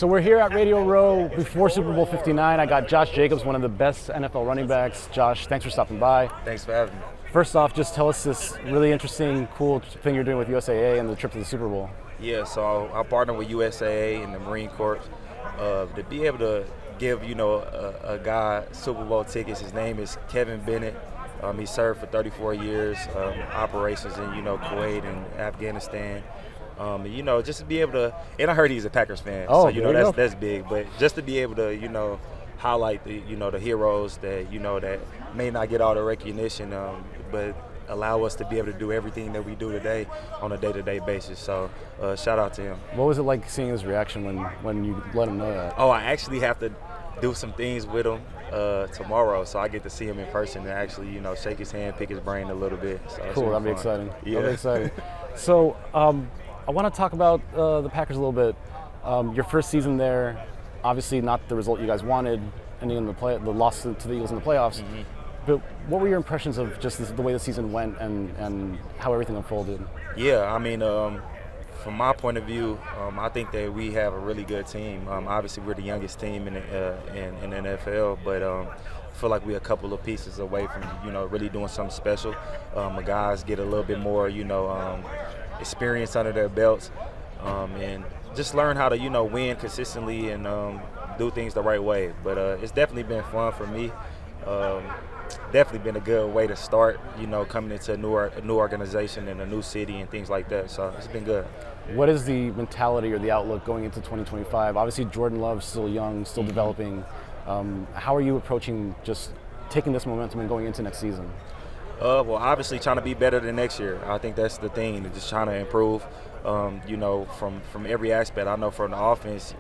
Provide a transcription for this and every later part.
So we're here at Radio Row before Super Bowl 59. I got Josh Jacobs, one of the best NFL running backs. Josh, thanks for stopping by. Thanks for having me. First off, just tell us this really interesting, cool thing you're doing with USAA and the trip to the Super Bowl. Yeah, so I partner with USAA and the Marine Corps to be able to give, a guy Super Bowl tickets. His name is Kevin Bennett. He served for 34 years, operations in, Kuwait and Afghanistan. Just to be able to, and I heard he's a Packers fan, so that's big. But just to be able to, highlight the, the heroes that that may not get all the recognition, but allow us to be able to do everything that we do today on a day-to-day basis. So, shout out to him. What was it like seeing his reaction when you let him know that? Oh, I actually have to do some things with him tomorrow, so I get to see him in person and actually, shake his hand, pick his brain a little bit. So cool, that'll be exciting. Yeah. That'll be exciting. So, I want to talk about the Packers a little bit. Your first season there, obviously not the result you guys wanted, ending in the loss to the Eagles in the playoffs. Mm-hmm. But what were your impressions of just the way the season went and how everything unfolded? Yeah, I mean, from my point of view, I think that we have a really good team. Obviously, we're the youngest team in the NFL, but I feel like we're a couple of pieces away from, really doing something special. The guys get a little bit more, experience under their belts, and just learn how to, win consistently and do things the right way. But it's definitely been fun for me. Definitely been a good way to start, coming into a new organization and a new city and things like that. So it's been good. What is the mentality or the outlook going into 2025? Obviously, Jordan Love's still young, still developing. How are you approaching just taking this momentum and going into next season? Well, obviously trying to be better than next year. I think that's the thing, just trying to improve, from every aspect. I know from the offense,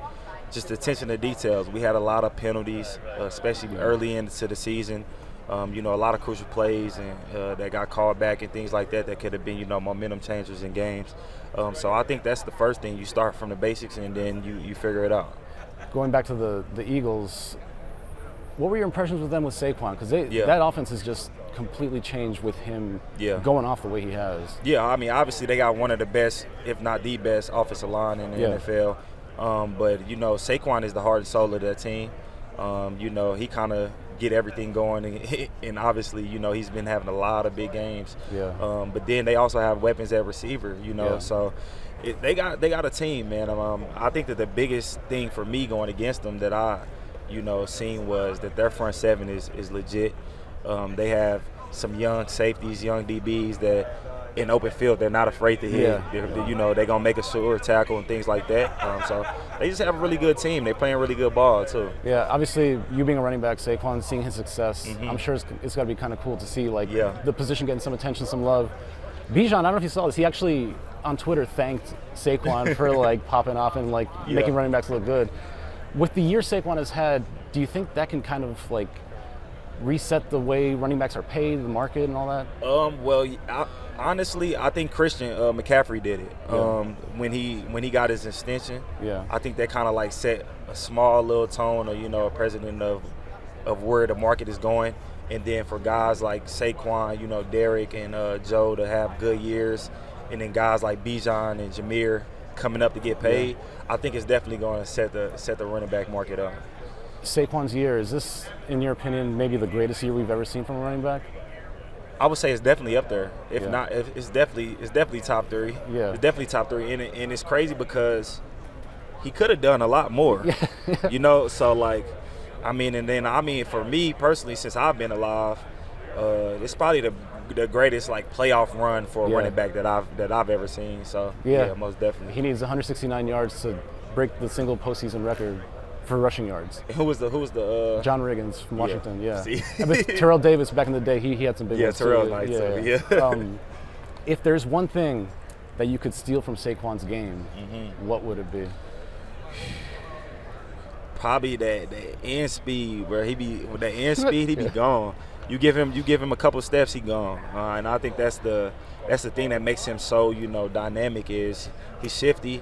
just attention to details. We had a lot of penalties, especially early into the season. A lot of crucial plays and that got called back and things like that could have been, momentum changers in games. So I think that's the first thing. You start from the basics and then you figure it out. Going back to the Eagles, what were your impressions with them with Saquon? Because that offense has just completely changed with him going off the way he has. Yeah, I mean, obviously they got one of the best, if not the best, offensive line in the NFL. But, Saquon is the heart and soul of that team. He kind of get everything going, and obviously, he's been having a lot of big games. Yeah. But then they also have weapons at receiver, so they got a team, man. I think that the biggest thing for me going against them that I, seen was that their front seven is legit. They have some young safeties, young DBs that in open field they're not afraid to hit. They're gonna make a sure tackle and things like that. So they just have a really good team. They're playing really good ball too. Yeah, obviously you being a running back, Saquon, seeing his success, I'm sure it's got to be kind of cool to see the position getting some attention, some love. Bijan, I don't know if you saw this. He actually on Twitter thanked Saquon for popping off and making running backs look good. With the year Saquon has had, do you think that can kind of reset the way running backs are paid, the market, and all that? Well, honestly, I think Christian McCaffrey did it when he got his extension. Yeah, I think that kind of set a small little tone, or a precedent of where the market is going. And then for guys like Saquon, Derek and Joe to have good years, and then guys like Bijan and Jameer coming up to get paid, I think it's definitely going to set the running back market up. Saquon's year, is this, in your opinion, maybe the greatest year we've ever seen from a running back? I would say it's definitely up there. If not, it's definitely top three. Yeah, it's definitely top three, and it's crazy because he could have done a lot more. So for me personally, since I've been alive, it's probably the greatest playoff run for a running back that I've ever seen. So most definitely. He needs 169 yards to break the single postseason record for rushing yards. Who was the John Riggins from Washington, But Terrell Davis back in the day, he had some big ones Terrell too. Nice. If there's one thing that you could steal from Saquon's game, what would it be? Probably that end speed, where he be gone. You give him a couple steps, he gone. And I think that's the thing that makes him so dynamic. Is he's shifty,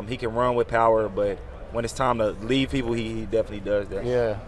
he can run with power, but when it's time to leave people, he definitely does that. Yeah.